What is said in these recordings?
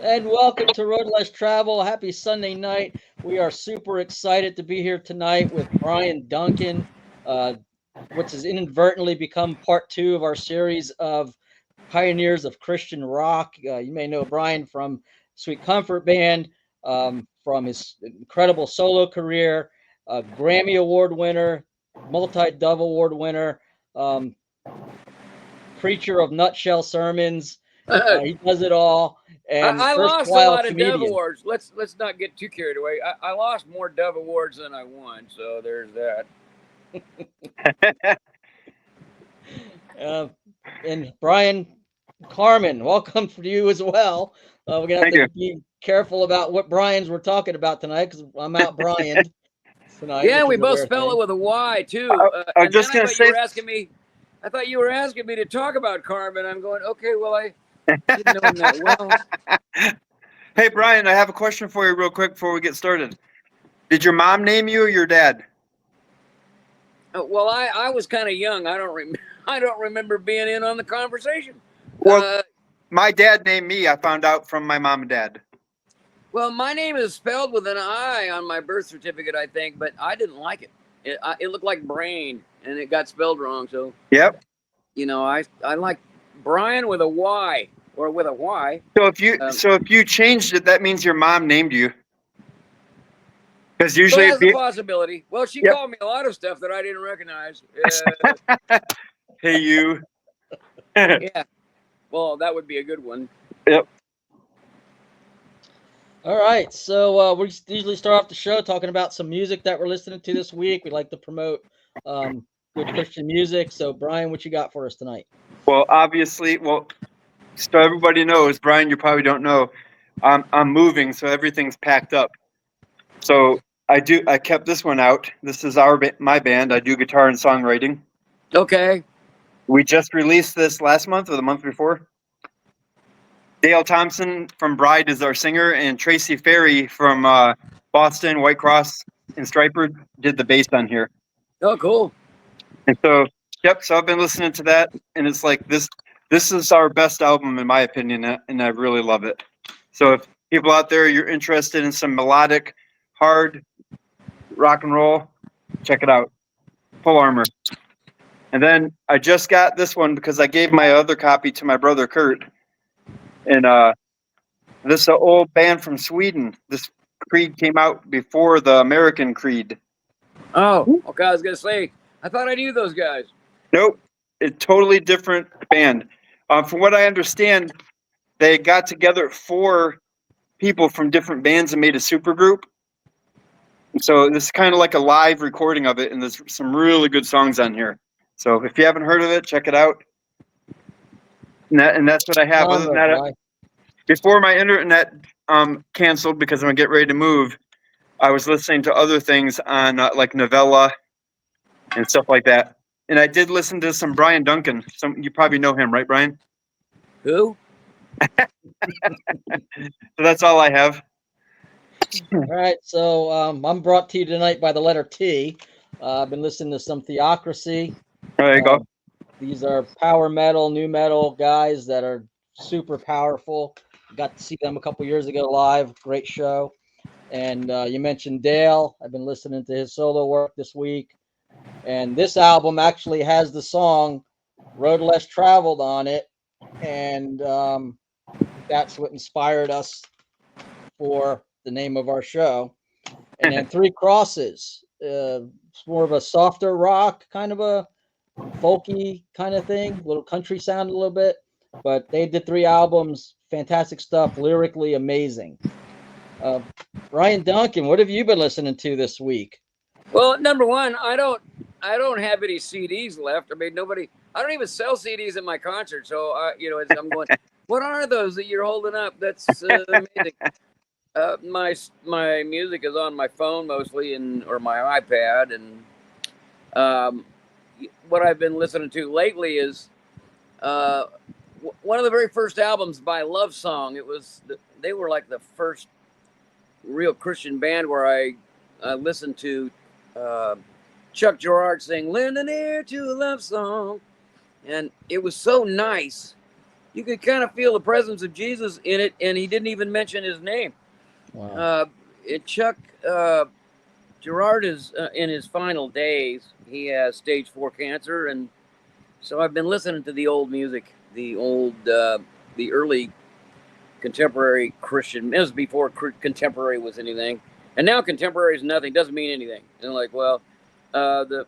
And welcome to Road Less Travel. Happy Sunday night. We are super excited to be here tonight with Bryan Duncan, uh, which has inadvertently become part two of our series of pioneers of Christian rock. You may know Bryan from Sweet Comfort Band, from his incredible solo career, Grammy Award winner, multi Dove Award winner, um, preacher of nutshell sermons. I, He does it all, and I lost a erstwhile lot of Dove comedian. awards. Let's not get too carried away. I lost more Dove awards than I won, so there's that. Uh, and Bryan, Carman, welcome for you as well. We're gonna have Thank to you. be careful about what Brian's we're talking about tonight because I'm out Brian tonight, Yeah, which we is a both rare spell it thing. with a Y I, too. I was And then just I gonna thought you say, were asking me. I thought you were asking me to talk about Carmen. I'm going, okay. Well, I didn't know him that well. hey Brian, I have a question for you, real quick, before we get started. Did your mom name you or your dad? Well, I was kind of young. I don't remember being in on the conversation. Well, Uh, my dad named me. I found out from my mom and dad. well, my name is spelled with an I on my birth certificate, I think, but I didn't like it. It looked like brain, and it got spelled wrong. So Yep. I like Bryan with a Y or with a Y. So if you Um, so if you changed it, that means your mom named you. Because well, usually it'd that's a be, possibility. Well, she yep. called me a lot of stuff that I didn't recognize. Hey you. Yep. Yeah, well, that would be a good one. All right, so we usually start off the show talking about some music that we're listening to this week. We like to promote good Christian music. So, Bryan, what you got for us tonight? Well, obviously, so everybody knows, Brian. You probably don't know. I'm moving, so everything's packed up. So I kept this one out. This is my band. I do guitar and songwriting. Okay. We just released this last month or the month before. Dale Thompson from Bride is our singer, and Tracy Ferry from Boston, White Cross, and Striper did the bass on here. Oh, cool. And so, yep. So I've been listening to that, and it's like this. This is our best album in my opinion, and I really love it. So if people out there you're interested in some melodic, hard rock and roll, check it out. Full Armor. And then I just got this one because I gave my other copy to my brother Kurt. And this is an old band from Sweden. This Creed came out before the American Creed. Oh, okay. I was gonna say, I thought I knew those guys. Nope, a totally different band. From what I understand, they got together 4 people from different bands and made a supergroup. And so this is kind of like a live recording of it, and there's some really good songs on here. So if you haven't heard of it, check it out. And that's what I have. Other than Genre, that, right? before my internet canceled because I'm gonna get ready to move, I was listening to other things on like Novella and stuff like that. And I did listen to some Bryan Duncan. Some you probably know him, right, Brian? Who? So that's all I have. All right, so I'm brought to you tonight by the letter T. I've been listening to some Theocracy. There you Uh, go. these are power metal, new metal guys that are super powerful. Got to see them a couple years ago live. Great show. And you mentioned Dale. I've been listening to his solo work this week. And this album actually has the song Road Less Traveled on it. And that's what inspired us for the name of our show. And then Three Crosses. It's more of a softer rock, kind of a folky kind of thing, little country sound a little bit. But they did 3 albums, fantastic stuff, lyrically amazing. Uh, Bryan Duncan, what have you been listening to this week? Well, number one, I don't have any CDs left. I mean, nobody. I don't even sell CDs at my concert. So, I'm going. What are those that you're holding up? That's amazing. My music is on my phone mostly, and or my iPad, and um, what I've been listening to lately is uh, one of the very first albums by Love Song. They were like the first real Christian band where I listened to uh, Chuck Girard sing "Lend an Ear to a Love Song," and it was so nice. you could kind of feel the presence of Jesus in it, and he didn't even mention his name. Wow. Chuck Gerard is in his final days. He has stage 4 cancer, and so I've been listening to the old music, the early contemporary Christian. It was before contemporary was anything, and now contemporary is nothing. Doesn't mean anything. And like, well, the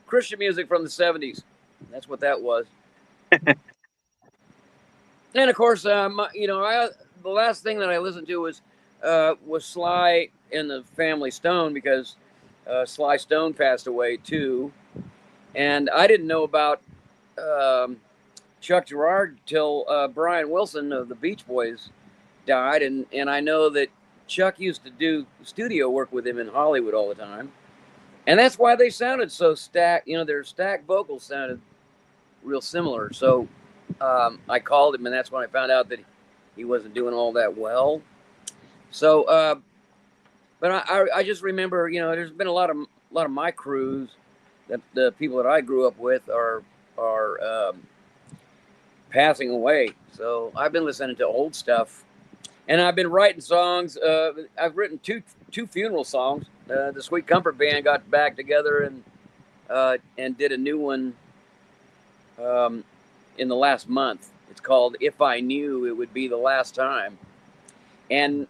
Christian music from the 70s. That's what that was. And of course, the last thing that I listened to was Sly and the Family Stone, because Sly Stone passed away too, and I didn't know about Chuck Gerard till Brian Wilson of the Beach Boys died, and I know that Chuck used to do studio work with him in Hollywood all the time, and that's why they sounded so stacked. Their stacked vocals sounded real similar. So I called him, and that's when I found out that he wasn't doing all that well. So, but I just remember, there's been a lot of my crews that the people that I grew up with are passing away. So I've been listening to old stuff, and I've been writing songs. I've written two funeral songs. The Sweet Comfort Band got back together and did a new one in the last month. It's called "If I Knew It Would Be the Last Time," and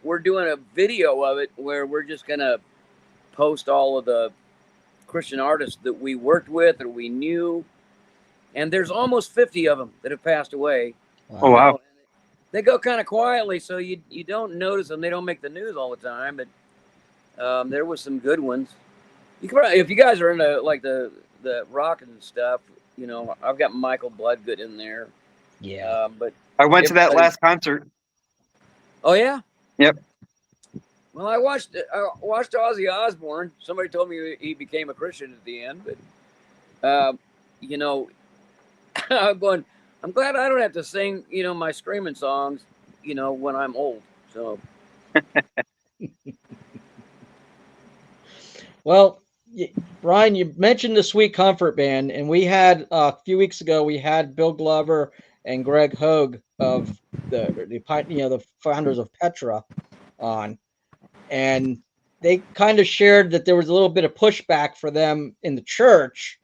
we're doing a video of it where we're just gonna post all of the Christian artists that we worked with or we knew, and there's almost 50 of them that have passed away. Oh wow! They go kind of quietly, so you don't notice them. They don't make the news all the time, but there was some good ones. You can probably, if you guys are into like the rock and stuff, I've got Michael Bloodgood in there. Yeah. But I went to that last concert. Oh yeah. Yep. Well, I watched Ozzy Osbourne. Somebody told me he became a Christian at the end, but I'm going. I'm glad I don't have to sing, my screaming songs, when I'm old. So. Well, Bryan, you mentioned the Sweet Comfort Band, and we had a few weeks ago we had Bill Glover and Greg Hogue of the founders of Petra on, and they kind of shared that there was a little bit of pushback for them in the church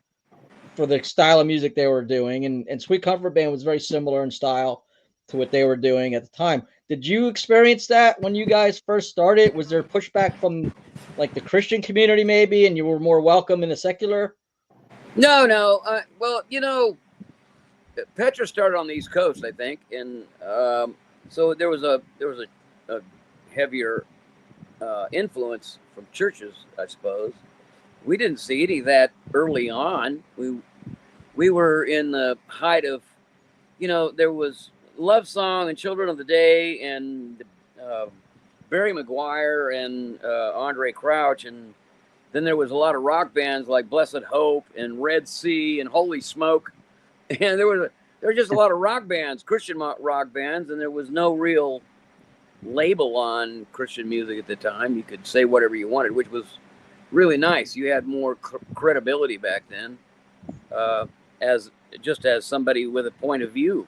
for the style of music they were doing, and Sweet Comfort Band was very similar in style to what they were doing at the time. Did you experience that when you guys first started? Was there pushback from like the Christian community maybe, and you were more welcome in the secular? No. Well, Petra started on the East Coast, I think, and so there was a heavier influence from churches, I suppose. We didn't see any of that early on. We were in the height of, there was Love Song and Children of the Day and Barry McGuire and Andre Crouch, and then there was a lot of rock bands like Blessed Hope and Red Sea and Holy Smoke, and there were just a lot of rock bands, Christian rock bands, and there was no real label on Christian music at the time. You could say whatever you wanted, which was really nice. You had more credibility back then, as somebody with a point of view.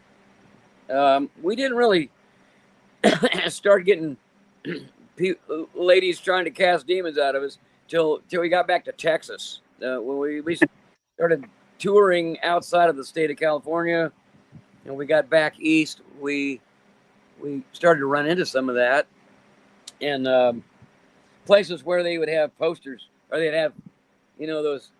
We didn't really start getting ladies trying to cast demons out of us till we got back to Texas. When we started touring outside of the state of California, and we got back east, we started to run into some of that, and places where they would have posters, or they'd have, those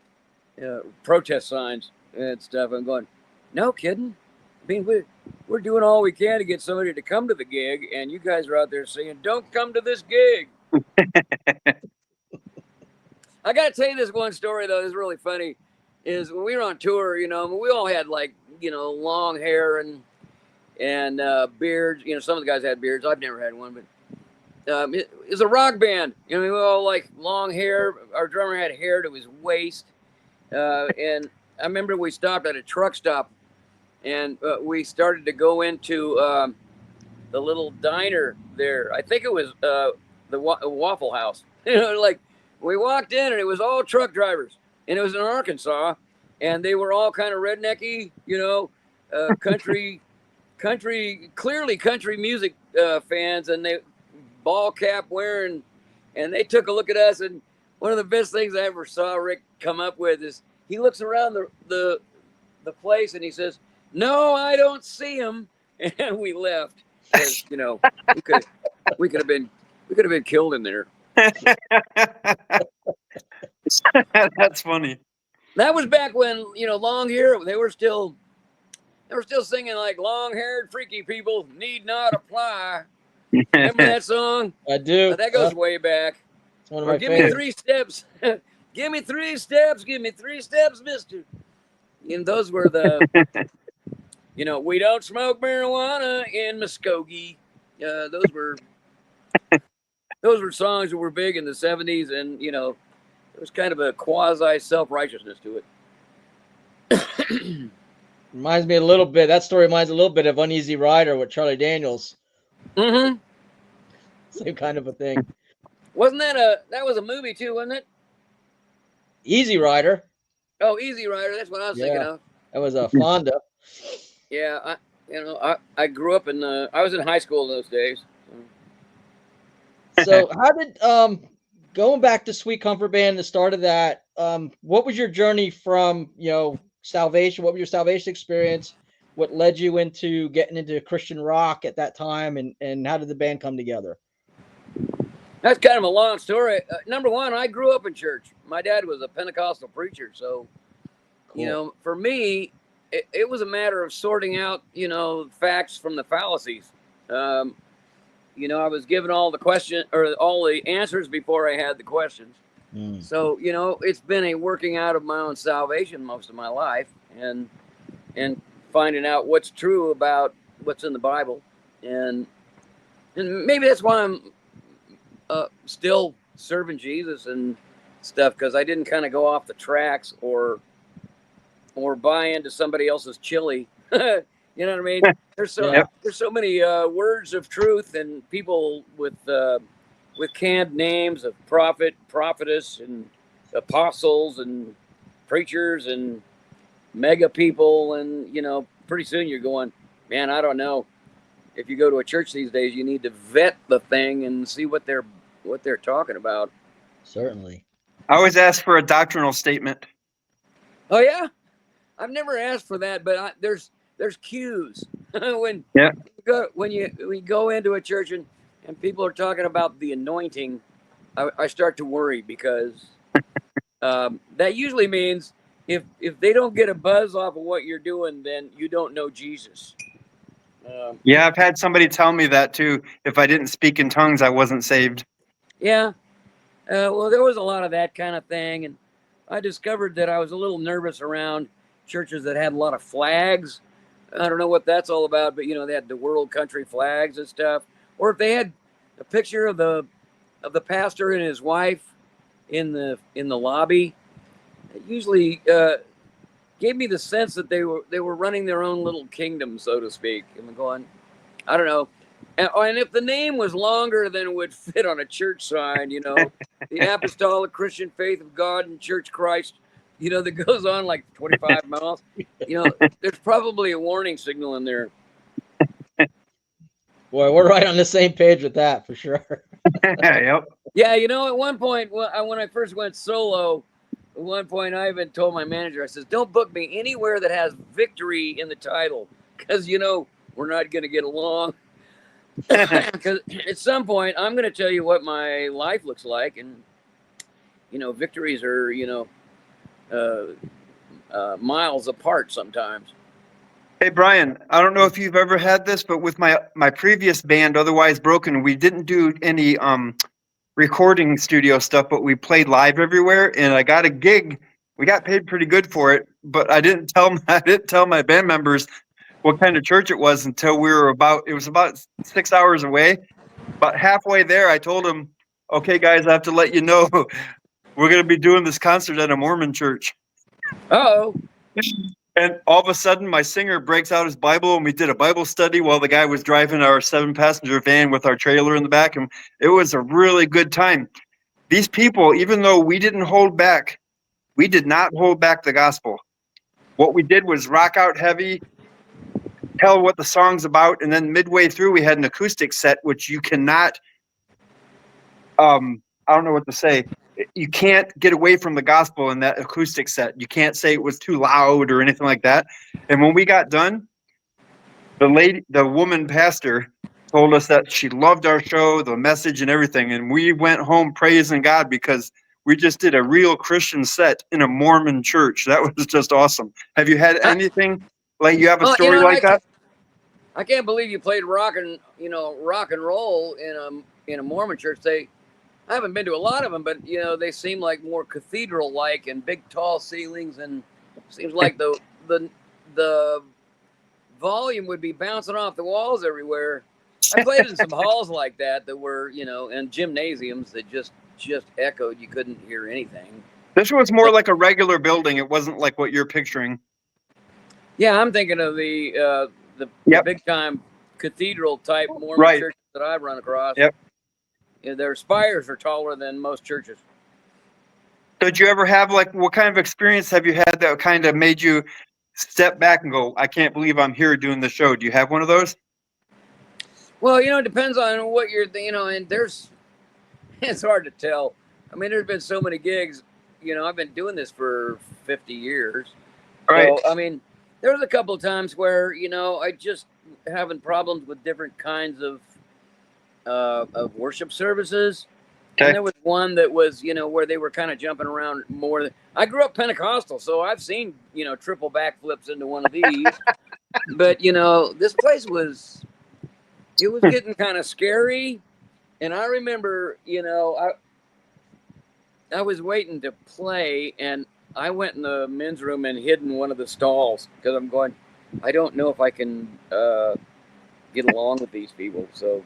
protest signs and stuff. I'm going, no kidding. I mean, we're doing all we can to get somebody to come to the gig, and you guys are out there saying, don't come to this gig. I got to tell you this one story, though. It's really funny. Is when we were on tour, we all had long hair and beards. Some of the guys had beards. I've never had one, but it's a rock band. We all like long hair. Our drummer had hair to his waist, and I remember we stopped at a truck stop, and we started to go into the little diner there. I think it was the Waffle House. We walked in, and it was all truck drivers, and it was in Arkansas, and they were all kind of rednecky, country clearly country music fans, and they ball cap wearing, and they took a look at us. And one of the best things I ever saw Rick come up with is he looks around the place and he says, "No, I don't see him," and we left because we could have been killed in there. That's funny. That was back when long hair. They were still singing like long-haired freaky people need not apply. Remember that song? I do. That goes way back. It's one of my Give favorites. me 3 steps. Give me 3 steps. Give me 3 steps, mister. And those were the, we don't smoke marijuana in Muskogee. Those were songs that were big in the 70s, and, there was kind of a quasi self-righteousness to it. Reminds me a little bit. That story reminds a little bit of Uneasy Rider with Charlie Daniels. Mm-hmm. Same kind of a thing. Wasn't that was a movie too, wasn't it? Easy Rider. Oh, Easy Rider. That's what I was thinking of. That was a Fonda. Yeah, I grew up I was in high school in those days. So how did going back to Sweet Comfort Band, the start of that, what was your journey from, salvation? What was your salvation experience? What led you into getting into Christian rock at that time, and how did the band come together? That's kind of a long story. Number one, I grew up in church. My dad was a Pentecostal preacher, so cool. For me, it was a matter of sorting out, facts from the fallacies. I was given all the questions or all the answers before I had the questions. So, it's been a working out of my own salvation most of my life, and finding out what's true about what's in the Bible. And maybe that's why I'm still serving Jesus and stuff, because I didn't kind of go off the tracks or buy into somebody else's chili. You know what I mean? There's so many words of truth, and people with canned names of prophet, prophetess, and apostles, and preachers, and mega people, and pretty soon you're going, man, I don't know. If you go to a church these days, you need to vet the thing and see what they're talking about. Certainly. I always ask for a doctrinal statement. Oh yeah, I've never asked for that, but there's cues when we go into a church and people are talking about the anointing. I start to worry, because that usually means if they don't get a buzz off of what you're doing, then you don't know Jesus. Yeah, I've had somebody tell me that too. If I didn't speak in tongues, I wasn't saved. Yeah. Well, there was a lot of that kind of thing, and I discovered that I was a little nervous around churches that had a lot of flags. I don't know what that's all about, but they had the world country flags and stuff, or if they had a picture of the pastor and his wife in the lobby. It usually gave me the sense that they were running their own little kingdom, so to speak. And I'm going, I don't know. And if the name was longer than it would fit on a church sign, the Apostolic Christian Faith of God and Church Christ, that goes on like 25 miles, there's probably a warning signal in there. Boy, we're right on the same page with that for sure. Yep. Yeah, at one point, when I first went solo, at one point I even told my manager, I says, don't book me anywhere that has victory in the title, because, we're not going to get along. Because at some point, I'm going to tell you what my life looks like, and, victories are, miles apart sometimes. Hey, Bryan, I don't know if you've ever had this, but with my previous band, Otherwise Broken, we didn't do any recording studio stuff, but we played live everywhere, and I got a gig. We got paid pretty good for it, but I didn't tell my band members what kind of church it was until it was about 6 hours away. About halfway there, I told them, okay, guys, I have to let you know we're going to be doing this concert at a Mormon church. Uh-oh. And all of a sudden, my singer breaks out his Bible, and we did a Bible study while the guy was driving our 7-passenger van with our trailer in the back, and it was a really good time. These people, even though we did not hold back the gospel. What we did was rock out heavy, tell what the song's about. And then midway through, we had an acoustic set, which you cannot, I don't know what to say. You can't get away from the gospel in that acoustic set. You can't say it was too loud or anything like that. And when we got done, the woman pastor told us that she loved our show, the message and everything. And we went home praising God because we just did a real Christian set in a Mormon church. That was just awesome. Have you had anything like you have a story like that? I can't believe you played rock and roll in a Mormon church. I haven't been to a lot of them, but they seem like more cathedral-like and big, tall ceilings, and seems like the volume would be bouncing off the walls everywhere. I played in some halls like that were and gymnasiums that just echoed. You couldn't hear anything. This was more like a regular building. It wasn't like what you're picturing. Yeah, I'm thinking of the big time cathedral type Mormon churches that I've run across. Yep. Their spires are taller than most churches. Did you ever have what kind of experience have you had that kind of made you step back and go, I can't believe I'm here doing the show? Do you have one of those? Well, it depends on what you're, and it's hard to tell. I mean, there's been so many gigs, I've been doing this for 50 years. Right. So, I mean, there was a couple of times where, I just having problems with different kinds of worship services. Okay. And there was one that was, where they were kind of jumping around more. I grew up Pentecostal, so I've seen, triple backflips into one of these. But, this place was getting kind of scary. And I remember, I was waiting to play, and I went in the men's room and hid in one of the stalls because I'm going, I don't know if I can get along with these people. So,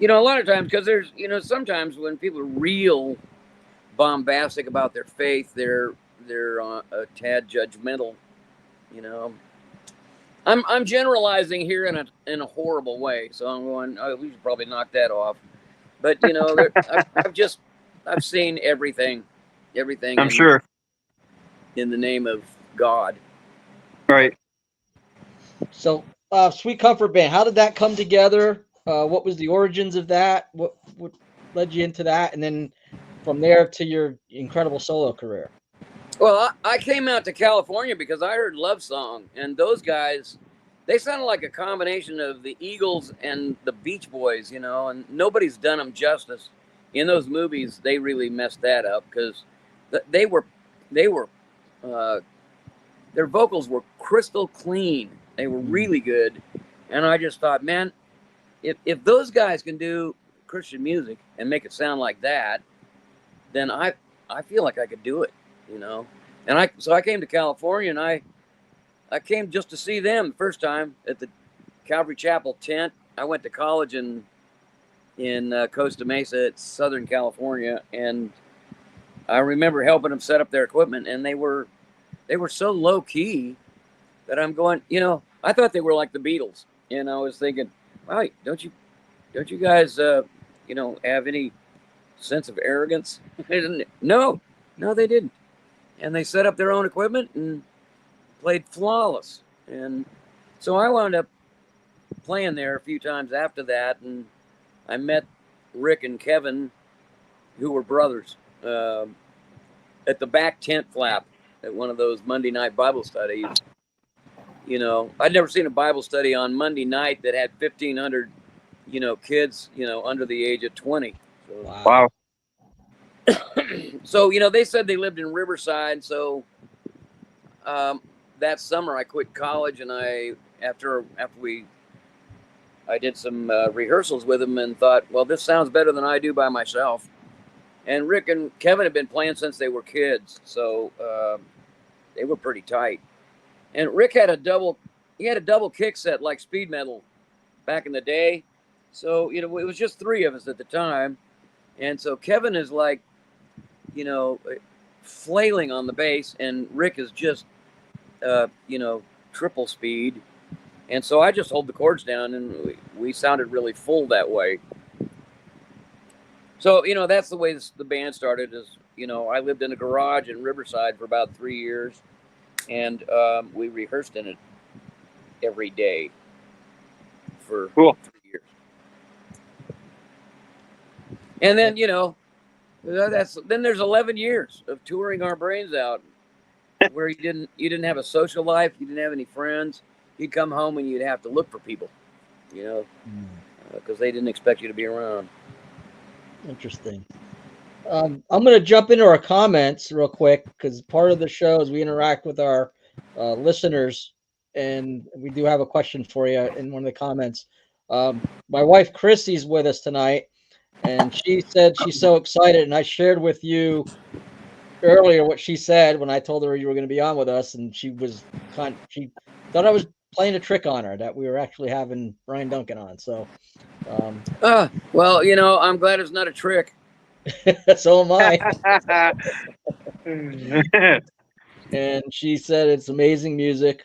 a lot of times, because there's, sometimes when people are real bombastic about their faith, they're a tad judgmental. I'm generalizing here in a horrible way, so I'm going, oh, we should probably knock that off. But I've seen everything. I'm sure. In the name of God. Right. So, Sweet Comfort Band, how did that come together? What was the origins of that? What led you into that? And then from there to your incredible solo career? Well, I came out to California because I heard Love Song, and those guys, they sounded like a combination of the Eagles and the Beach Boys, and nobody's done them justice. In those movies, they really messed that up because their vocals were crystal clean. They were really good. And I just thought, man, if those guys can do Christian music and make it sound like that, then I feel like I could do it, And so I came to California, and I came just to see them the first time at the Calvary Chapel tent. I went to college in Costa Mesa, at Southern California, and I remember helping them set up their equipment, and they were so low key that I'm going, I thought they were like the Beatles, and I was thinking, wow, don't you guys, have any sense of arrogance? No, they didn't, and they set up their own equipment and played flawless, and so I wound up playing there a few times after that, and I met Rick and Kevin, who were brothers, at the back tent flap at one of those Monday night Bible studies. I'd never seen a Bible study on Monday night that had 1,500, kids, under the age of 20. So, wow. So, they said they lived in Riverside. So that summer I quit college, and after I did some rehearsals with them and thought, well, this sounds better than I do by myself. And Rick and Kevin had been playing since they were kids, so they were pretty tight. And Rick had a double kick set like speed metal back in the day. So, it was just three of us at the time. And so Kevin is like, flailing on the bass, and Rick is just, triple speed. And so I just hold the chords down, and we sounded really full that way. So, that's the way the band started is, I lived in a garage in Riverside for about 3 years, and we rehearsed in it every day. for Cool. 3 years. And then, you know, then there's 11 years of touring our brains out, where you didn't have a social life, you didn't have any friends. You'd come home and you'd have to look for people, you know, because they didn't expect you to be around. Interesting. I'm going to jump into our comments real quick, because part of the show is we interact with our listeners, and we do have a question for you in one of the comments. My wife Chrissy's with us tonight, and she said she's so excited, and I shared with you earlier what she said when I told her you were going to be on with us, and she thought I was playing a trick on her, that we were actually having Bryan Duncan on. So, well, you know, I'm glad it's not a trick. so am I. And she said it's amazing music.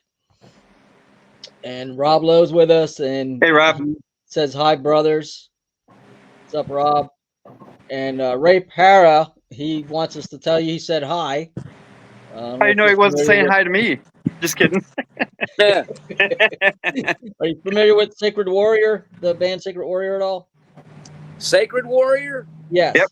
And Rob Lowe's with us, and Hey, Rob. he says hi, brothers. What's up, Rob? And Ray Para, he wants us to tell you he said hi. I know he wasn't saying hi to me. Just kidding. Yeah. Are you familiar with Sacred Warrior, the band Sacred Warrior at all? Sacred Warrior? Yes. Yep.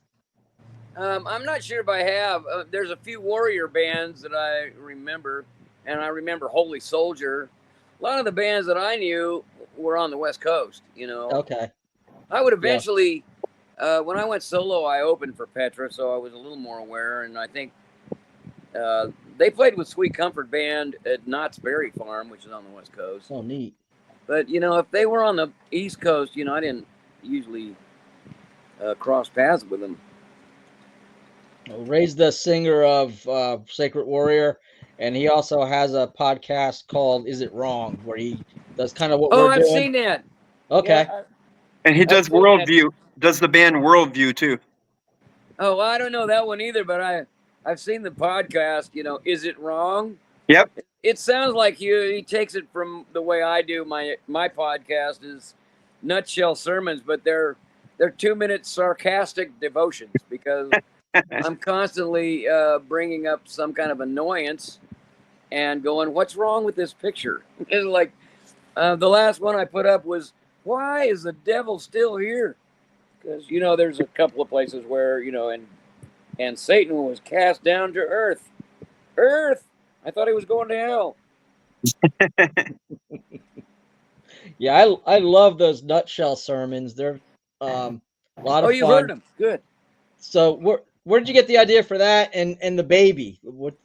I'm not sure if I have. There's a few warrior bands that I remember, and I remember Holy Soldier. A lot of the bands that I knew were on the West Coast, you know. Okay. I would eventually, when I went solo, I opened for Petra, so I was a little more aware, and I think they played with Sweet Comfort Band at Knott's Berry Farm, which is on the West Coast. Oh, neat. But, you know, if they were on the East Coast, you know, I didn't usually cross paths with them. Ray's the singer of Sacred Warrior, and he also has a podcast called Is It Wrong, where he does kind of what we're I've doing. seen that. Okay. Yeah, And he does Worldview. Does the band Worldview too? Oh, I don't know that one either, but I've seen the podcast. You know, Is It Wrong? Yep. It sounds like he takes it from the way I do my podcast is nutshell sermons, but they're 2-minute sarcastic devotions, because I'm constantly bringing up some kind of annoyance and going, "What's wrong with this picture?" It's like the last one I put up was, "Why is the devil still here?" Because, you know, there's a couple of places where, you know, and Satan was cast down to earth. Earth! I thought he was going to hell. Yeah, I love those nutshell sermons. They're a lot of fun. You've heard them. Good. So where did you get the idea for that and the baby? What?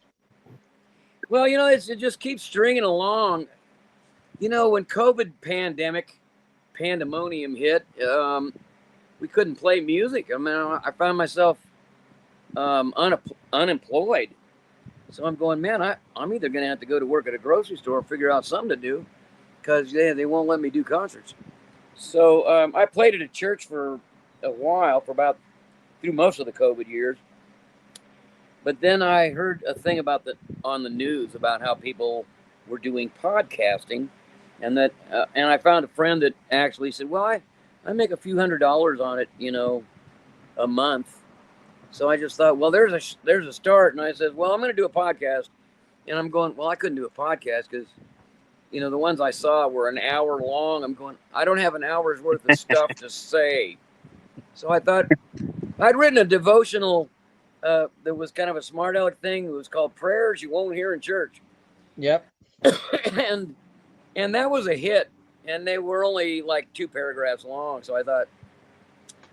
Well, you know, it just keeps stringing along. You know, when COVID pandemonium hit, we couldn't play music. I mean, I found myself unemployed. So I'm going, man, I'm either going to have to go to work at a grocery store or figure out something to do, because they won't let me do concerts. So I played at a church for a while, through most of the COVID years. But then I heard a thing on the news about how people were doing podcasting, and I found a friend that actually said, well, I make a few $100s on it, you know, a month. So I just thought, well, there's a start. And I said, well, I'm going to do a podcast. And I'm going, well, I couldn't do a podcast because, you know, the ones I saw were an hour long. I'm going, I don't have an hour's worth of stuff to say. So I thought I'd written a devotional that was kind of a smart aleck thing. It was called Prayers You Won't Hear in Church. Yep. and that was a hit. And they were only like 2 paragraphs long. So I thought,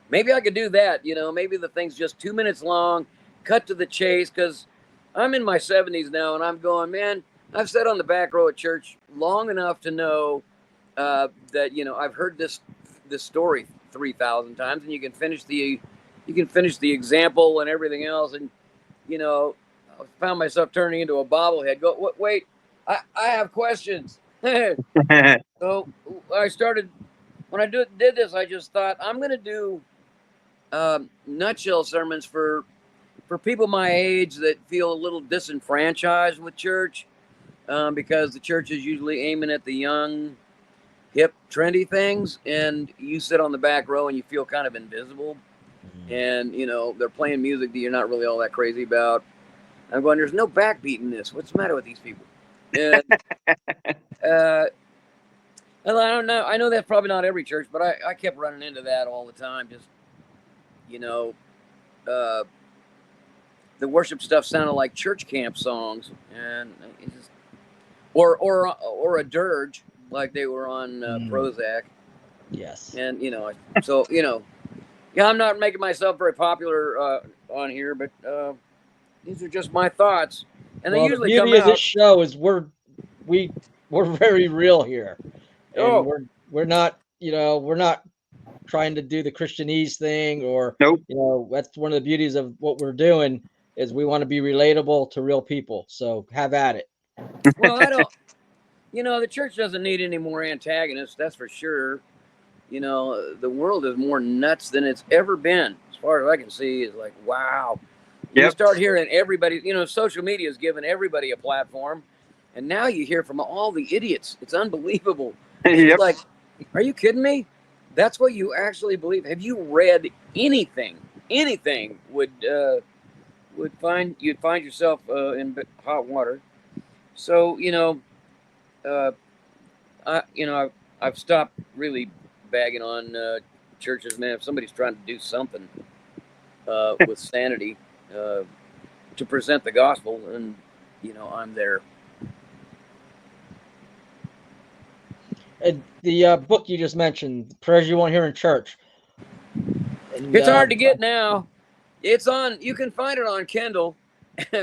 maybe I could do that. You know, maybe the thing's just 2 minutes long, cut to the chase, because I'm in my 70s now, and I'm going, man, I've sat on the back row at church long enough to know that, you know, I've heard this story 3,000 times, and you can finish the example and everything else. And, you know, I found myself turning into a bobblehead. Wait, I have questions. So I started, when I did this, I just thought, I'm going to do nutshell sermons for people my age that feel a little disenfranchised with church, because the church is usually aiming at the young, hip, trendy things, and you sit on the back row and you feel kind of invisible. And, you know, they're playing music that you're not really all that crazy about. I'm going, there's no backbeat in this. What's the matter with these people? And And I don't know. I know that's probably not every church, but I kept running into that all the time. Just, you know, uh, the worship stuff sounded like church camp songs, and it's just, or a dirge like they were on Prozac. Yes. And so yeah, I'm not making myself very popular on here, but these are just my thoughts, and they usually the come beauty of this out. show is we're very real here, and Oh, we're not we're not trying to do the Christianese thing, or Nope. that's one of the beauties of what we're doing is we want to be relatable to real people. So have at it. well, I don't. The church doesn't need any more antagonists. That's for sure. The world is more nuts than it's ever been, as far as I can see. Is like, wow. You Yep. start hearing everybody. Social media has given everybody a platform, and now you hear from all the idiots. It's unbelievable. It's Yep. like, are you kidding me? That's what you actually believe. Have you read anything? Anything you'd find yourself in hot water. So I've stopped really bagging on churches, man. If somebody's trying to do something with sanity to present the gospel, and I'm there. The book you just mentioned, Prayers You Won't Hear in Church. And, It's hard to get now. It's on. You can find it on Kindle,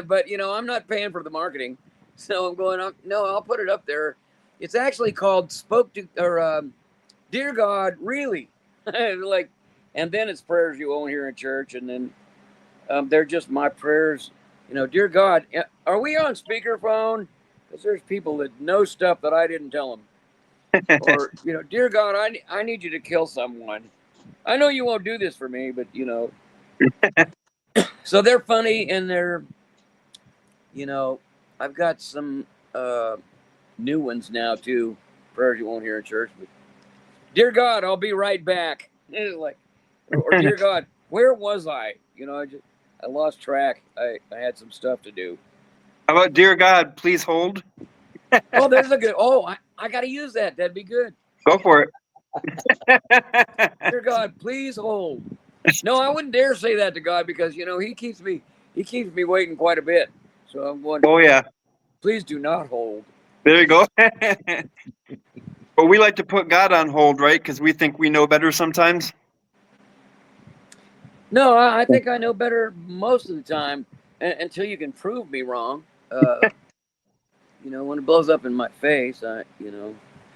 but I'm not paying for the marketing, so I'm going up. No, I'll put it up there. It's actually called Dear God, really, like, and then it's Prayers You Won't Hear in Church, and then they're just my prayers. Dear God, are we on speakerphone? Because there's people that know stuff that I didn't tell them. Or dear God, I need you to kill someone. I know you won't do this for me, but so they're funny, and they're I've got some new ones now too. Prayers You Won't Hear in Church, but dear God, I'll be right back. Like, or dear God, where was I? I lost track. I had some stuff to do. How about Dear God, please hold? Oh, there's a good. Oh, I got to use that. That'd be good. Go for it. Dear God, please hold. No, I wouldn't dare say that to God, because he keeps me waiting quite a bit. So I'm going, Oh yeah, please do not hold. there you go. But we like to put God on hold, right? Because we think we know better sometimes. No, I think I know better most of the time, until you can prove me wrong. When it blows up in my face,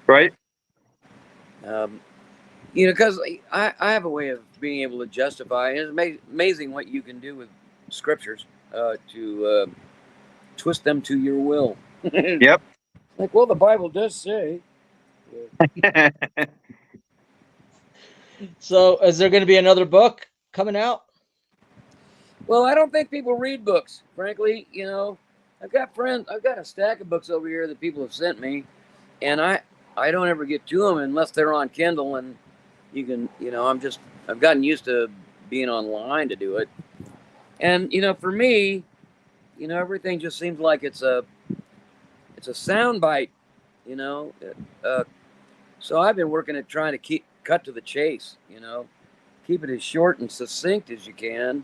Right? Because I have a way of being able to justify. And it's amazing what you can do with scriptures to twist them to your will. Yep. Like, well, the Bible does say. So, is there going to be another book coming out? Well, I don't think people read books, frankly. I've got friends. I've got a stack of books over here that people have sent me, and I don't ever get to them unless they're on Kindle. And you can, I've gotten used to being online to do it. And for me, everything just seems like it's a sound bite. So I've been working at trying to cut to the chase. Keep it as short and succinct as you can.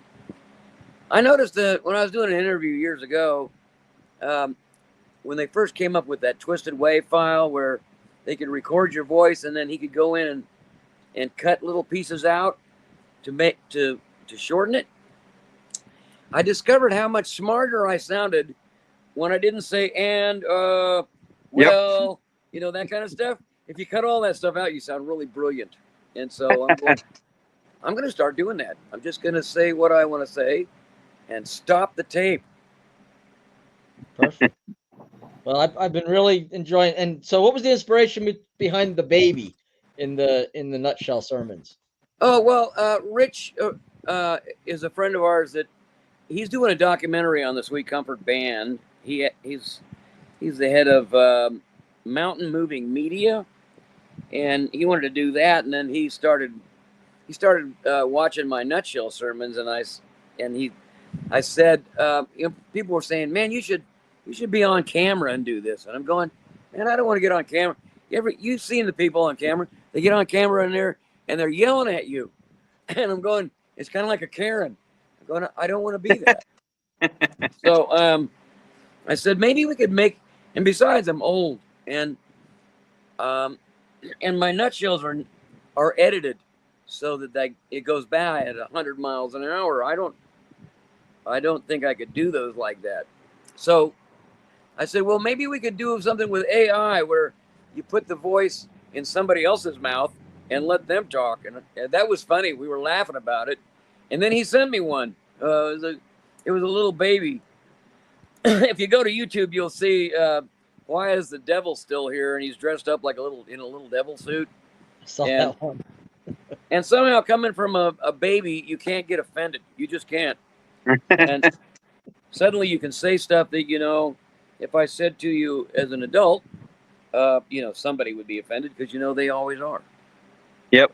I noticed that when I was doing an interview years ago, when they first came up with that twisted wave file where they could record your voice and then he could go in and cut little pieces out to shorten it, I discovered how much smarter I sounded when I didn't say that kind of stuff. If you cut all that stuff out, you sound really brilliant. And so I'm going to start doing that. I'm just going to say what I want to say and stop the tape. Perfect. Well, I've been really enjoying. And so, what was the inspiration behind the baby in the nutshell sermons? Oh, well, Rich is a friend of ours that he's doing a documentary on the Sweet Comfort Band. He's the head of Mountain Moving Media, and he wanted to do that. And then he started watching my nutshell sermons, and I said, people were saying, man, you should be on camera and do this. And I'm going, man, I don't want to get on camera. You've seen the people on camera? They get on camera and they're yelling at you, and I'm going. It's kind of like a Karen. I'm going. I don't want to be that. So I said maybe we could make. And besides, I'm old, and my nutshells are edited so that it goes by at 100 miles an hour. I don't think I could do those like that. So I said, well, maybe we could do something with AI where you put the voice in somebody else's mouth and let them talk. And that was funny. We were laughing about it. And then he sent me one. It was a little baby. If you go to YouTube, you'll see why is the devil still here? And he's dressed up like in a little devil suit. I saw that one. And somehow coming from a baby, you can't get offended. You just can't. And suddenly you can say stuff that, if I said to you as an adult, somebody would be offended because, they always are. Yep.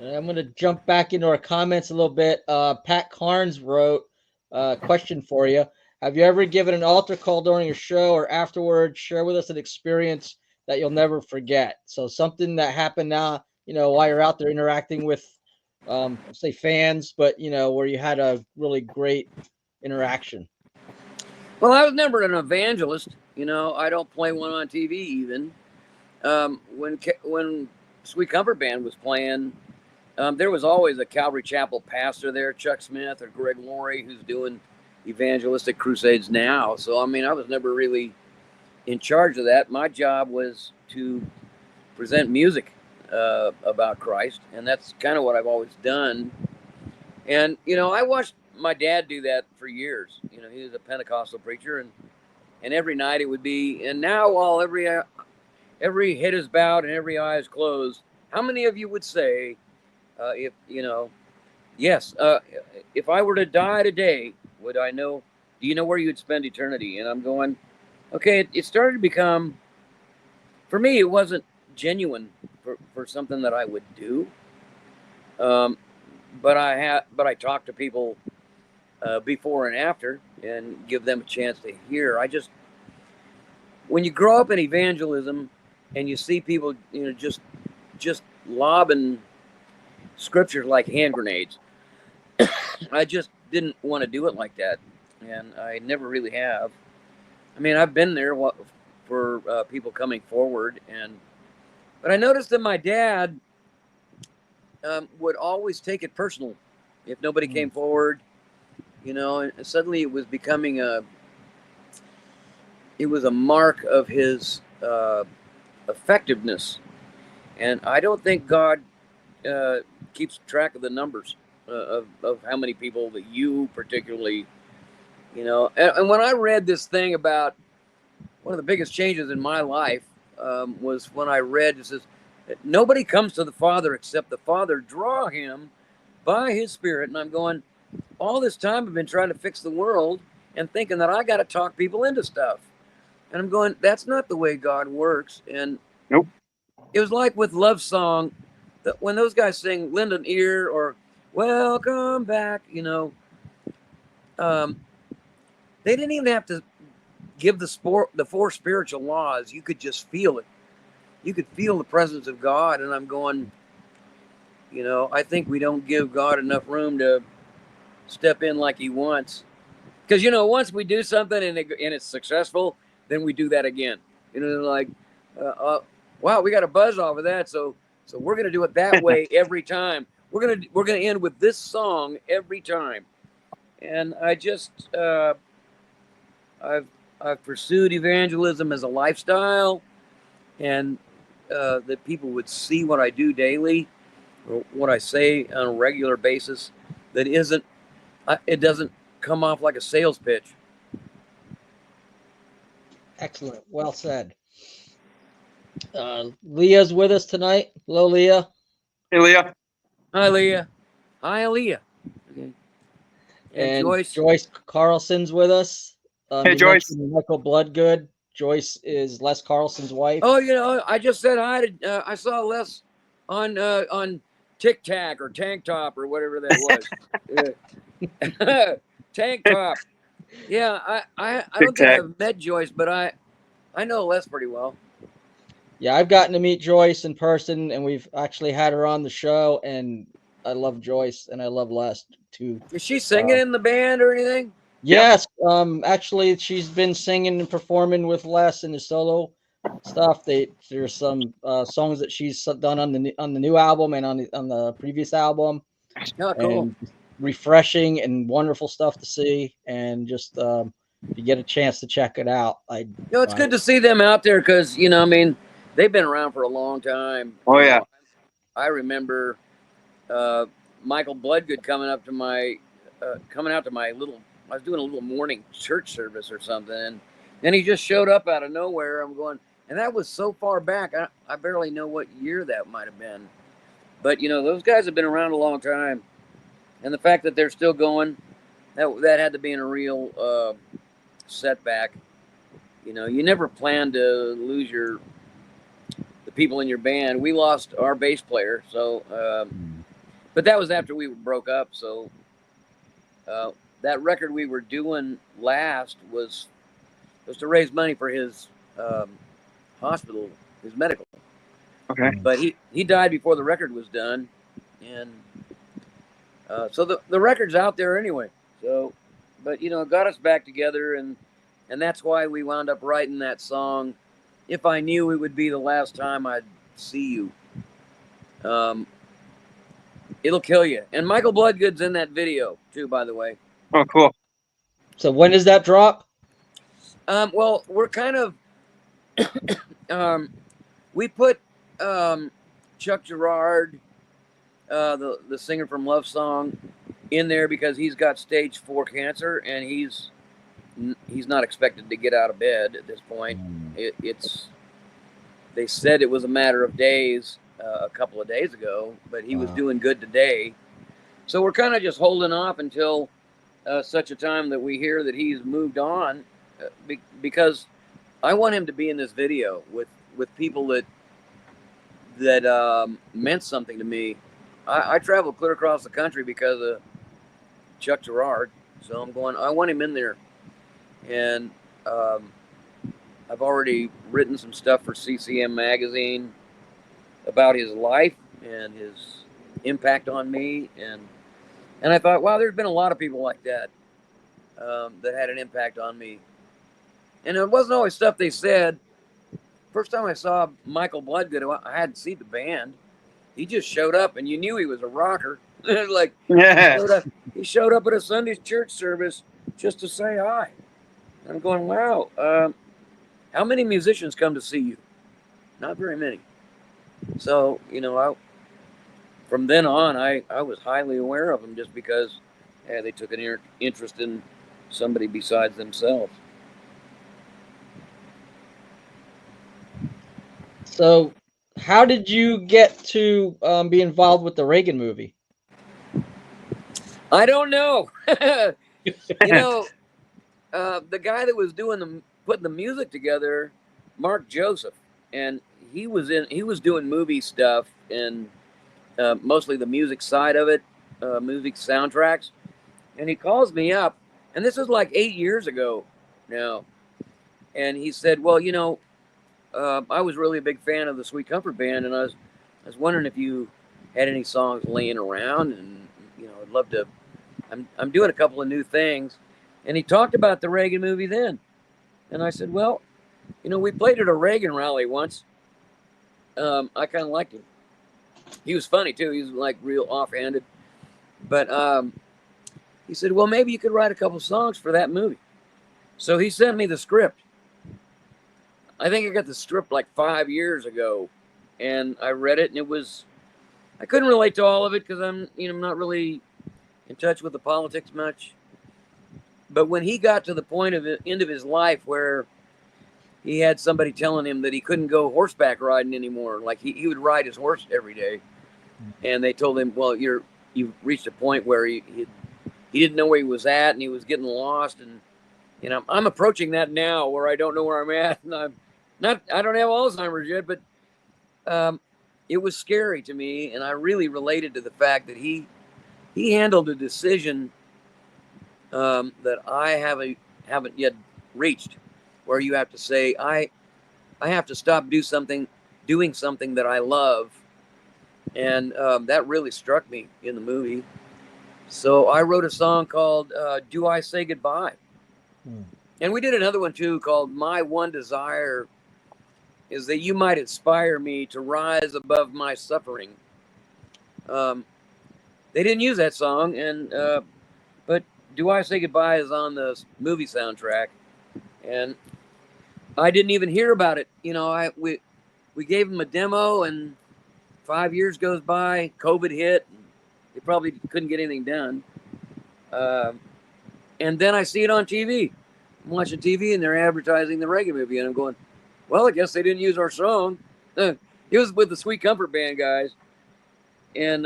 I'm going to jump back into our comments a little bit. Pat Carnes wrote a question for you. Have you ever given an altar call during a show or afterwards? Share with us an experience that you'll never forget. So something that happened now, while you're out there interacting with, say fans, but, where you had a really great interaction. Well, I was never an evangelist. I don't play one on TV even. When Sweet Comfort Band was playing, there was always a Calvary Chapel pastor there, Chuck Smith or Greg Laurie, who's doing evangelistic crusades now. So, I was never really in charge of that. My job was to present music about Christ, and that's kind of what I've always done. And, I watched my dad do that for years. He was a Pentecostal preacher, and every night it would be, and now while every head is bowed and every eye is closed, how many of you would say, yes, if I were to die today, do you know where you'd spend eternity? And I'm going, okay, it started to become, for me, it wasn't genuine for something that I would do. But I talk to people before and after and give them a chance to hear. When you grow up in evangelism and you see people, just lobbing scriptures like hand grenades, I just didn't want to do it like that, and I never really have. I've been there for people coming forward, but I noticed that my dad would always take it personal if nobody came forward, and suddenly it was becoming a mark of his effectiveness. And I don't think God keeps track of the numbers of how many people that you particularly, and when I read this thing about one of the biggest changes in my life was when I read, it says, nobody comes to the Father except the Father draw him by his Spirit. And I'm going, all this time I've been trying to fix the world and thinking that I got to talk people into stuff. And I'm going, that's not the way God works. And nope. It was like with Love Song, that when those guys sing Lend an Ear or Welcome Back, they didn't even have to give the four spiritual laws. You could just feel it. You could feel the presence of God. And I'm going, I think we don't give God enough room to step in like he wants. Because, once we do something and it's successful, then we do that again. Like, wow, we got a buzz off of that. So we're going to do it that way every time. We're going to end with this song every time. And I just, I've pursued evangelism as a lifestyle, and that people would see what I do daily, or what I say on a regular basis, that it doesn't come off like a sales pitch. Excellent. Well said. Leah's with us tonight. Hello, Leah. Hey, Leah. Hi, Leah. Hi, Leah. Okay. And Joyce Carlson's with us. Hey, Joyce. Michael Bloodgood. Joyce is Les Carlson's wife. Oh, I just said hi to. I saw Les on Tic Tac or Tank Top or whatever that was. Tank Top. Yeah, I don't think I've met Joyce, but I know Les pretty well. Yeah, I've gotten to meet Joyce in person, and we've actually had her on the show. And I love Joyce, and I love Les too. Is she singing in the band or anything? Yes, actually, she's been singing and performing with Les in the solo stuff. There's some songs that she's done on the new album and on the previous album, Oh, cool. and refreshing and wonderful stuff to see. And just if you get a chance to check it out, It's good to see them out there because I mean, they've been around for a long time. Oh yeah. I remember Michael Bloodgood coming out to my little. I was doing a little morning church service or something, and then he just showed up out of nowhere. I'm going, and that was so far back. I barely know what year that might have been, but those guys have been around a long time, and the fact that they're still going, that had to be in a real setback. You never plan to lose the people in your band. We lost our bass player, so but that was after we broke up. So that record we were doing last was to raise money for his hospital, his medical. Okay. But he died before the record was done, and so the record's out there anyway. So, but it got us back together, and that's why we wound up writing that song. If I knew it would be the last time I'd see you, it'll kill you. And Michael Bloodgood's in that video too, by the way. Oh, cool. So when does that drop? Well, we're kind of we put Chuck Girard, the singer from Love Song, in there because he's got stage 4 cancer and he's not expected to get out of bed at this point. They said it was a matter of days a couple of days ago, but he was doing good today. So we're kind of just holding off until such a time that we hear that he's moved on, because I want him to be in this video with people that meant something to me. I traveled clear across the country because of Chuck Girard, so I want him in there. And I've already written some stuff for CCM magazine about his life and his impact on me, and I thought, wow, there's been a lot of people like that that had an impact on me, and it wasn't always stuff they said. First time I saw Michael Bloodgood, I hadn't seen the band. He just showed up, and you knew he was a rocker. Like, Yeah. he showed up at a Sunday church service just to say hi. I'm going, wow. How many musicians come to see you? Not very many. So, from then on, I was highly aware of them just because they took an interest in somebody besides themselves. So how did you get to be involved with the Reagan movie? I don't know. The guy that was putting the music together, Mark Joseph, and he was doing movie stuff and mostly the music side of it, music soundtracks. And he calls me up, and this is like 8 years ago now. And he said, well, I was really a big fan of the Sweet Comfort Band, and I was wondering if you had any songs laying around, and I'd love to. I'm doing a couple of new things, and he talked about the Reagan movie then, and I said, well, we played at a Reagan rally once. I kind of liked him. He was funny too. He was like real offhanded, but he said, well, maybe you could write a couple songs for that movie. So he sent me the script. I think I got the script like 5 years ago, and I read it, and I couldn't relate to all of it because I'm not really in touch with the politics much. But when he got to the end of his life where he had somebody telling him that he couldn't go horseback riding anymore, like he would ride his horse every day, and they told him, well, you've reached a point where he didn't know where he was at, and he was getting lost, and I'm approaching that now where I don't know where I'm at, and I don't have Alzheimer's yet, but it was scary to me, and I really related to the fact that he handled a decision that I haven't yet reached, where you have to say, I have to stop doing something doing something that I love. And that really struck me in the movie. So I wrote a song called Do I Say Goodbye? And we did another one too called My One Desire is that you might inspire me to rise above my suffering. They didn't use that song, but Do I Say Goodbye is on the movie soundtrack. And I didn't even hear about it. We gave them a demo, and 5 years goes by, COVID hit. They probably couldn't get anything done. And then I see it on TV. I'm watching TV, and they're advertising the reggae movie, and I'm going, well, I guess they didn't use our song. It was with the Sweet Comfort Band guys. And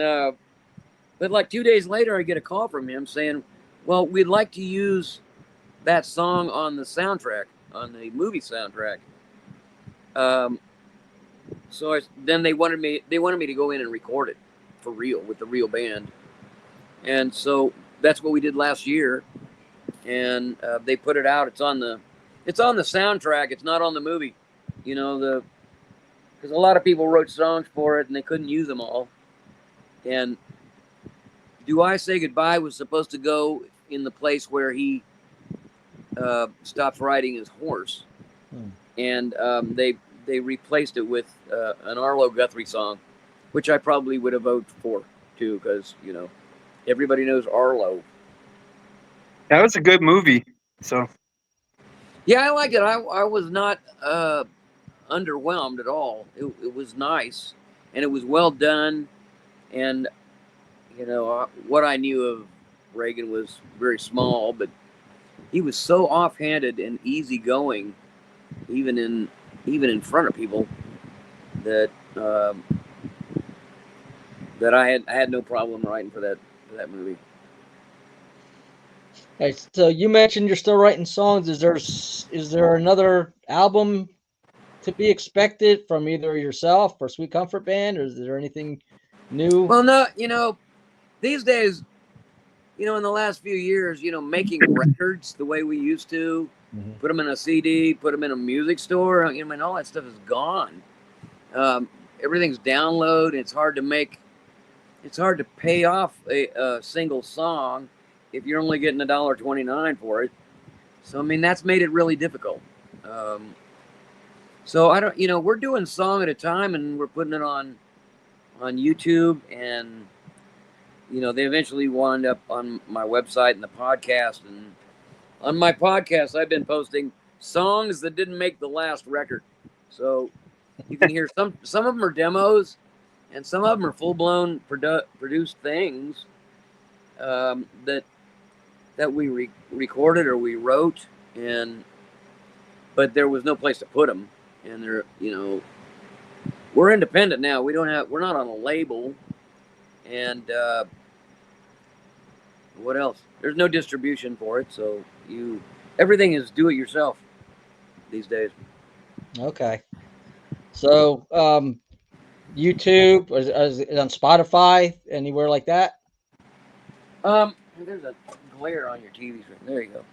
but like 2 days later, I get a call from him saying, well, we'd like to use that song on the soundtrack, on the movie soundtrack. So then they wanted me to go in and record it for real with the real band. And so that's what we did last year. And they put it out. It's on the soundtrack. It's not on the movie. Because a lot of people wrote songs for it and they couldn't use them all. And Do I Say Goodbye was supposed to go in the place where he stops riding his horse. And they replaced it with an Arlo Guthrie song, which I probably would have voted for too, because everybody knows Arlo. That was a good movie. So yeah, I liked it. I was not underwhelmed at all. It was nice, and it was well done. And what I knew of Reagan was very small, but he was so offhanded and easygoing, even in front of people, that that I had no problem writing for that movie. Hey, so you mentioned you're still writing songs. Is there another album to be expected from either yourself or Sweet Comfort Band, or is there anything new? Well, no, these days, in the last few years, making records the way we used to, put them in a CD, put them in a music store, and all that stuff is gone. Everything's download. It's hard to pay off a single song if you're only getting $1.29 for it. So, that's made it really difficult. So I don't, we're doing song at a time, and we're putting it on YouTube, and they eventually wound up on my website and the podcast. And on my podcast, I've been posting songs that didn't make the last record. So you can hear some of them are demos, and some of them are full blown produced things that we recorded or we wrote, but there was no place to put them. And they're, we're independent now. We're not on a label. And what else? There's no distribution for it. So everything is do it yourself these days. Okay. So YouTube, is it on Spotify, anywhere like that? There's a glare on your TV screen. There you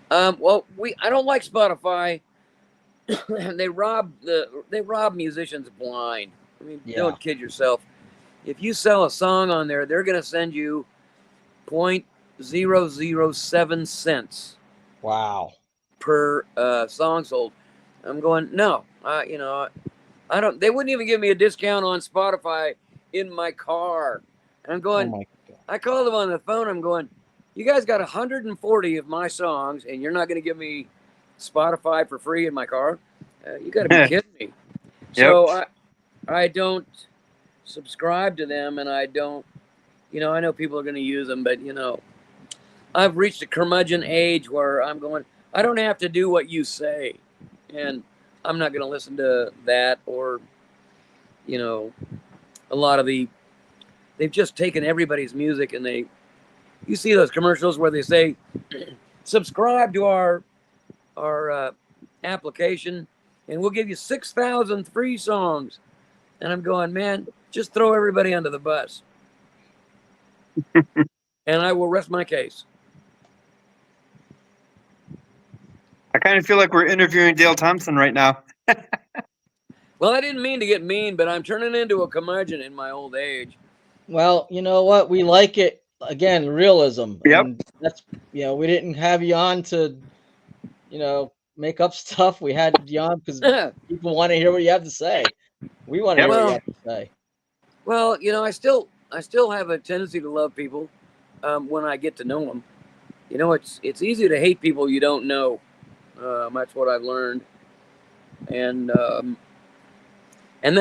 go. Well, I don't like Spotify. They rob musicians blind. Don't kid yourself. If you sell a song on there, they're going to send you 0.007 cents. Wow. Per song sold. I'm going, no. I don't. They wouldn't even give me a discount on Spotify in my car. And I'm going. Oh my God. I called them on the phone. I'm going, you guys got 140 of my songs, and you're not going to give me Spotify for free in my car? You got to be kidding me. Yep. So I don't subscribe to them, and I don't, I know people are going to use them, but, I've reached a curmudgeon age where I'm going, I don't have to do what you say, and I'm not going to listen to that, or, a lot of they've just taken everybody's music, and you see those commercials where they say, subscribe to our application, and we'll give you 6,000 free songs. And I'm going, man, just throw everybody under the bus. And I will rest my case. I kind of feel like we're interviewing Dale Thompson right now. Well, I didn't mean to get mean, but I'm turning into a curmudgeon in my old age. Well, you know what? We like it again, realism, Yep. and that's we didn't have you on to make up stuff. We had you on because people want to hear what you have to say. We want to hear what you have to say. Well, I still have a tendency to love people when I get to know them. It's easy to hate people you don't know. That's what I've learned, and then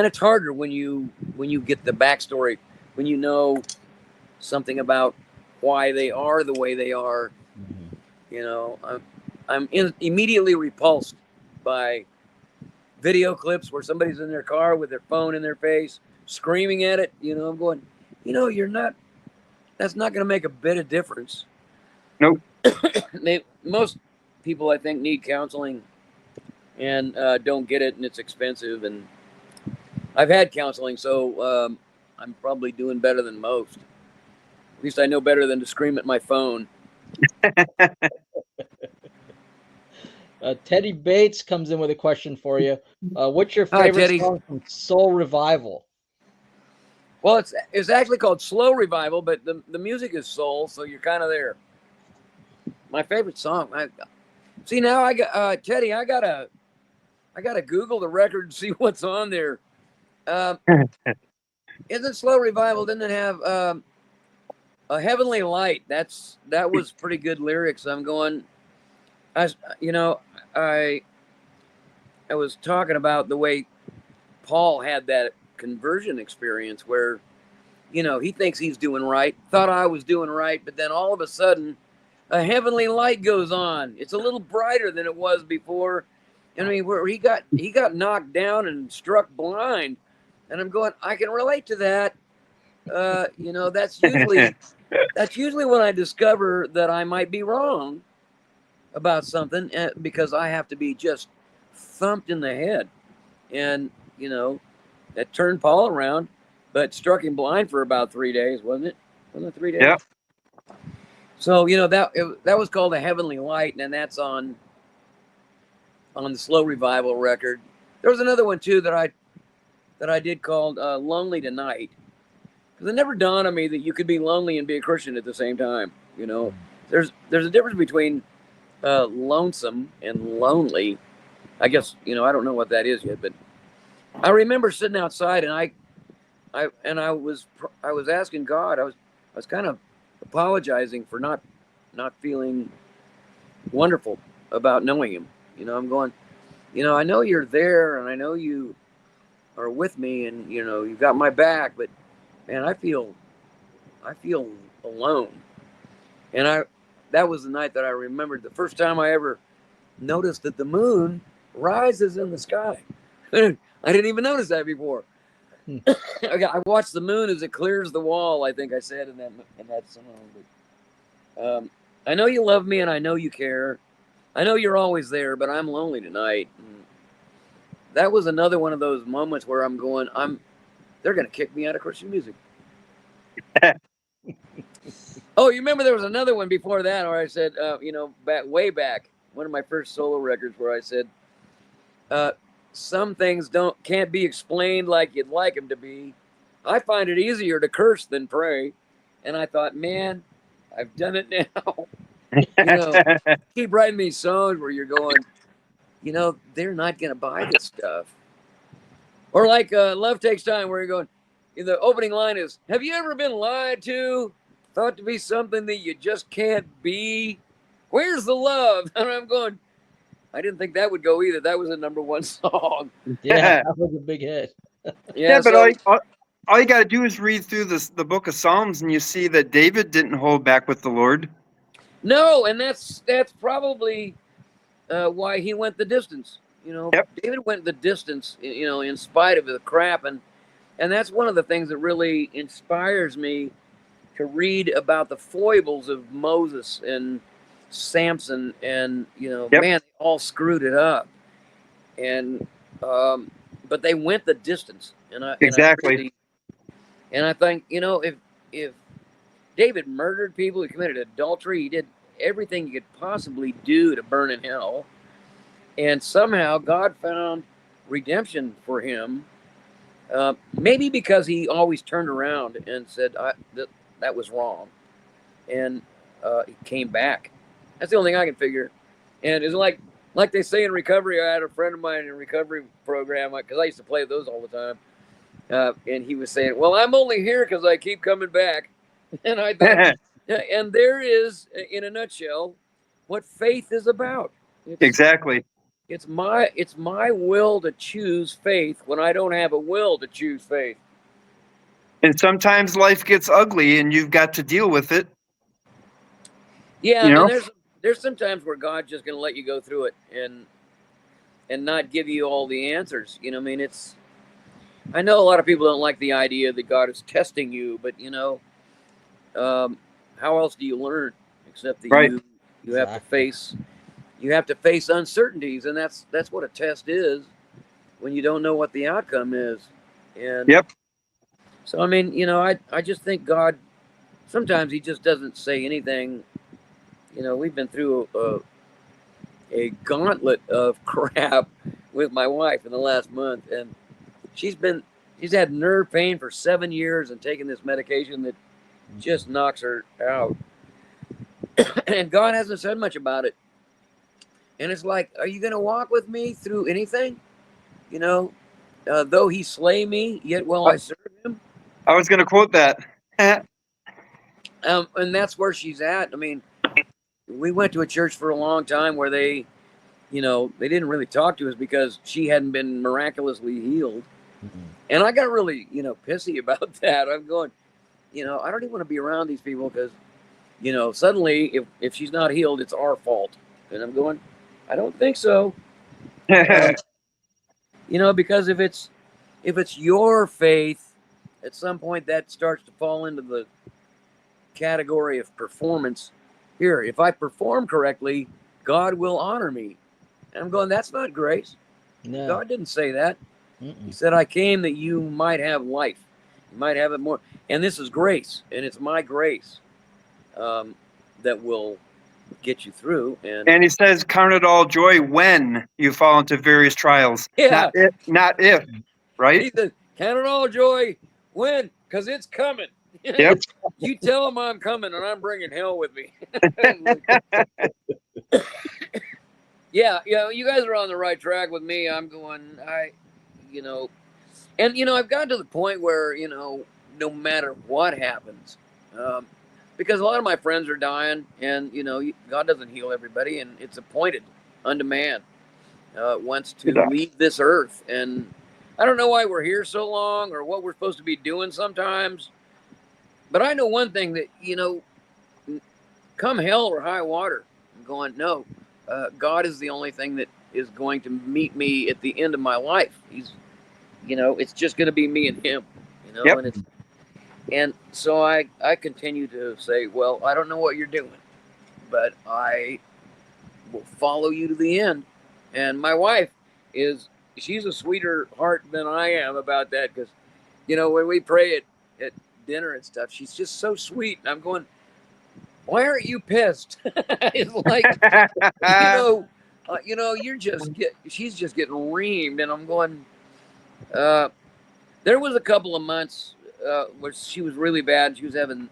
it's harder when you get the backstory, when you know something about why they are the way they are. I'm immediately repulsed by video clips where somebody's in their car with their phone in their face, screaming at it. I'm going, you're not. That's not going to make a bit of difference. Nope. Most people, I think, need counseling and don't get it, and it's expensive. And I've had counseling, so I'm probably doing better than most. At least I know better than to scream at my phone. Teddy Bates comes in with a question for you. What's your favorite song from Soul Revival? Well, it's actually called Slow Revival, but the music is soul, so you're kind of there. My favorite song. Now I got Teddy. I gotta Google the record and see what's on there. Isn't Slow Revival? Didn't it have a Heavenly Light? That was pretty good lyrics. I'm going. I was talking about the way Paul had that conversion experience where, he thinks he's doing right, thought I was doing right, but then all of a sudden a heavenly light goes on. It's a little brighter than it was before. I mean, where he got knocked down and struck blind. And I'm going, I can relate to that. That's usually when I discover that I might be wrong about something, because I have to be just thumped in the head. And, that turned Paul around, but struck him blind for about 3 days, wasn't it? Wasn't it 3 days? Yeah. So, that was called A Heavenly Light, and that's on the Slow Revival record. There was another one, too, that I did called Lonely Tonight. Because it never dawned on me that you could be lonely and be a Christian at the same time. There's a difference between lonesome and lonely. I guess, I don't know what that is yet, but I remember sitting outside and I was asking God. I was kind of apologizing for not feeling wonderful about knowing him. I'm going, I know you're there and I know you are with me and you got my back, but man, I feel alone. And that was the night that I remembered the first time I ever noticed that the moon rises in the sky. I didn't even notice that before. I watched the moon as it clears the wall, I think I said in that song. But, I know you love me and I know you care. I know you're always there, but I'm lonely tonight. And that was another one of those moments where I'm going, they're going to kick me out of Christian music. Oh, you remember there was another one before that where I said, way back, one of my first solo records where I said, some things can't be explained like you'd like them to be. I find it easier to curse than pray. And I thought, man, I've done it now. Keep writing these songs where you're going, they're not going to buy this stuff. Or like Love Takes Time, where you're going, the opening line is, have you ever been lied to? Thought to be something that you just can't be? Where's the love? And I'm going, I didn't think that would go either. That was a #1 song. Yeah, that was a big hit. Yeah, but all you got to do is read through the book of Psalms, and you see that David didn't hold back with the Lord. No, and that's probably why he went the distance. David went the distance. In spite of the crap, and that's one of the things that really inspires me to read about the foibles of Moses and Samson, and man, they all screwed it up, and but they went the distance, and I think if David murdered people, he committed adultery, he did everything he could possibly do to burn in hell, and somehow God found redemption for him. Maybe because he always turned around and said that was wrong, and he came back. That's the only thing I can figure. And it's like they say in recovery. I had a friend of mine in a recovery program because I used to play those all the time, and he was saying, "Well, I'm only here because I keep coming back." And I thought, and there is, in a nutshell, what faith is about. Exactly. It's my will to choose faith when I don't have a will to choose faith. And sometimes life gets ugly and you've got to deal with it. Yeah, You know? and there's some times where God's just going to let you go through it and not give you all the answers. You know, I mean, I know a lot of people don't like the idea that God is testing you, but how else do you learn except that Right. you have to face uncertainties, and that's what a test is when you don't know what the outcome is. And Yep. so I mean, I just think God sometimes he just doesn't say anything. We've been through a gauntlet of crap with my wife in the last month, and she's had nerve pain for 7 years and taking this medication that just knocks her out. And God hasn't said much about it. And it's like, are you going to walk with me through anything? Though he slay me, yet will I serve him. I was going to quote that. And that's where she's at. I mean, we went to a church for a long time where they didn't really talk to us because she hadn't been miraculously healed. Mm-hmm. And I got really, pissy about that. I'm going, I don't even want to be around these people because, suddenly if she's not healed, it's our fault. And I'm going, I don't think so. Because if it's your faith, at some point that starts to fall into the category of performance. Here, if I perform correctly, God will honor me. And I'm going, that's not grace. No. God didn't say that. Mm-mm. He said, I came that you might have life. You might have it more. And this is grace. And it's my grace that will get you through. And he says, count it all joy when you fall into various trials. Yeah. Not if, right? He said, count it all joy when, because it's coming. Yep. You tell him I'm coming and I'm bringing hell with me. Yeah, you guys are on the right track with me. I'm going, I've gotten to the point where, no matter what happens, because a lot of my friends are dying and, God doesn't heal everybody and it's appointed unto man wants to leave this earth. And I don't know why we're here so long or what we're supposed to be doing sometimes. But I know one thing that, come hell or high water, I'm going, no, God is the only thing that is going to meet me at the end of my life. He's, it's just going to be me and him, Yep. And so I continue to say, well, I don't know what you're doing, but I will follow you to the end. And my wife she's a sweeter heart than I am about that. Cause when we pray at dinner and stuff, she's just so sweet. And I'm going, why aren't you pissed? It's like, she's just getting reamed. And I'm going, there was a couple of months where she was really bad. She was having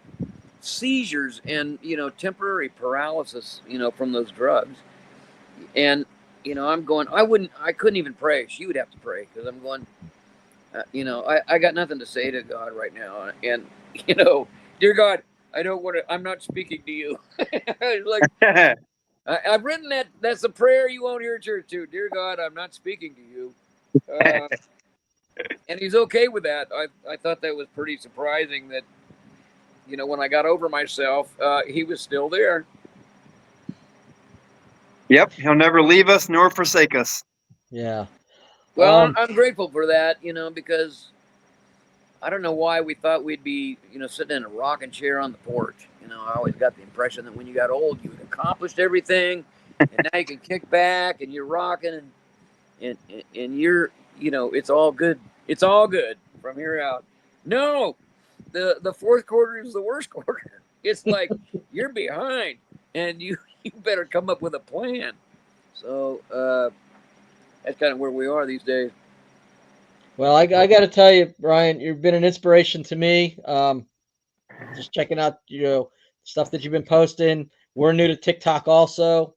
seizures and, temporary paralysis, from those drugs. And, I'm going, I couldn't even pray. She would have to pray because I'm going, I got nothing to say to God right now. And, dear God, I'm not speaking to you. Like, I've written that's a prayer you won't hear at church too. Dear God, I'm not speaking to you. And he's okay with that. I thought that was pretty surprising that, when I got over myself, he was still there. Yep. He'll never leave us nor forsake us. Yeah. Well, I'm grateful for that, because I don't know why we thought we'd be, sitting in a rocking chair on the porch. I always got the impression that when you got old, you had accomplished everything, and now you can kick back and you're rocking, and you're, it's all good. It's all good from here out. No, the fourth quarter is the worst quarter. It's like you're behind, and you better come up with a plan. So that's kind of where we are these days. Well, I got to tell you, Bryan, you've been an inspiration to me. Just checking out, stuff that you've been posting. We're new to TikTok also,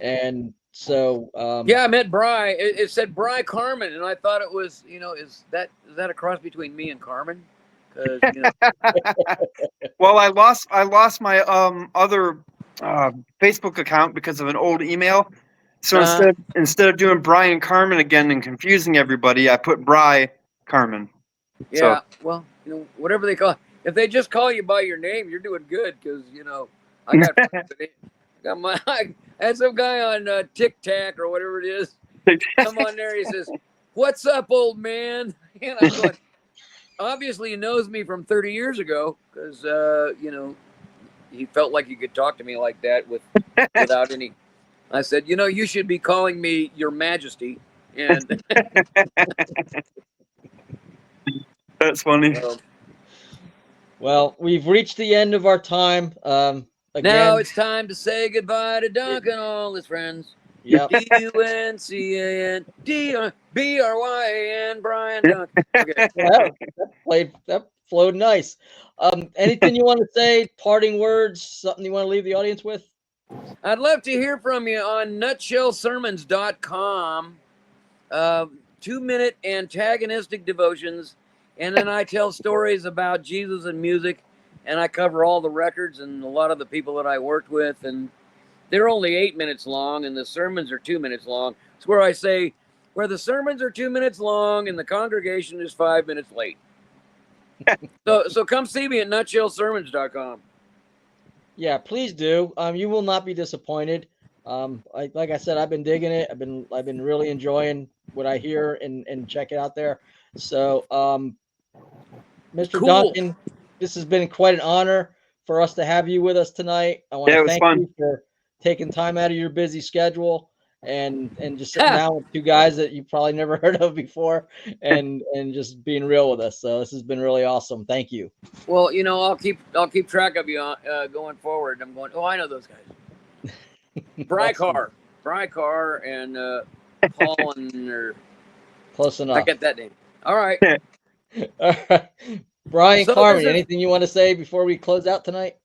and so Yeah, I met Bry. It said Bry Carman, and I thought it was, is that a cross between me and Carman? Because Well, I lost my other Facebook account because of an old email. So uh, instead of doing Bryan Carman again and confusing everybody, I put Bry Carman. So yeah, well, whatever they call it. If they just call you by your name, you're doing good. Because I got I had some guy on Tic Tac or whatever it is come on there. He says, "What's up, old man?" And I'm going. Obviously, he knows me from 30 years ago because he felt like he could talk to me like that without any. I said, you should be calling me Your Majesty, and that's funny. well, we've reached the end of our time. Now Again, it's time to say goodbye to Duncan and all his friends. yep. DUNCAN Bryan Duncan. Okay. Well, that flowed nice. Anything you want to say? Parting words? Something you want to leave the audience with? I'd love to hear from you on nutshellsermons.com. 2-minute antagonistic devotions, and then I tell stories about Jesus and music, and I cover all the records and a lot of the people that I worked with, and they're only 8 minutes long, and the sermons are 2 minutes long. It's where I say, where the sermons are 2 minutes long and the congregation is 5 minutes late. So come see me at nutshellsermons.com. Yeah, please do. You will not be disappointed. Like I said, I've been digging it. I've been really enjoying what I hear and check it out there. So, Mr. Cool. Duncan, this has been quite an honor for us to have you with us tonight. I want Yeah, it to was thank fun. you for taking time out of your busy schedule and just sitting down with two guys that you probably never heard of before and just being real with us. So this has been really awesome. Thank you. Well, I'll keep track of you going forward. I'm going. Oh, I know those guys. Brycar, and Holland, or Close enough. I get that name. All right. All right. Bryan, So Carman, this is- anything you want to say before we close out tonight?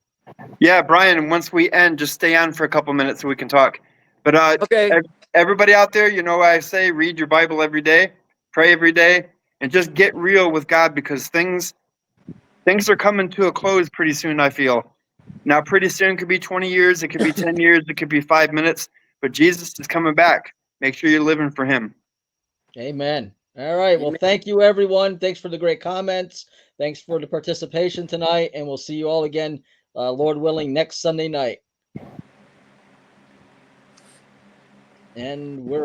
Yeah, Bryan, once we end, just stay on for a couple minutes so we can talk. But Okay. everybody out there, you know what I say, read your Bible every day, pray every day, and just get real with God, because things are coming to a close pretty soon, I feel. Now, pretty soon could be 20 years, it could be 10 years, it could be 5 minutes, but Jesus is coming back. Make sure you're living for him. Amen. All right. Well, thank you, everyone. Thanks for the great comments. Thanks for the participation tonight. And we'll see you all again, Lord willing, next Sunday night. And we're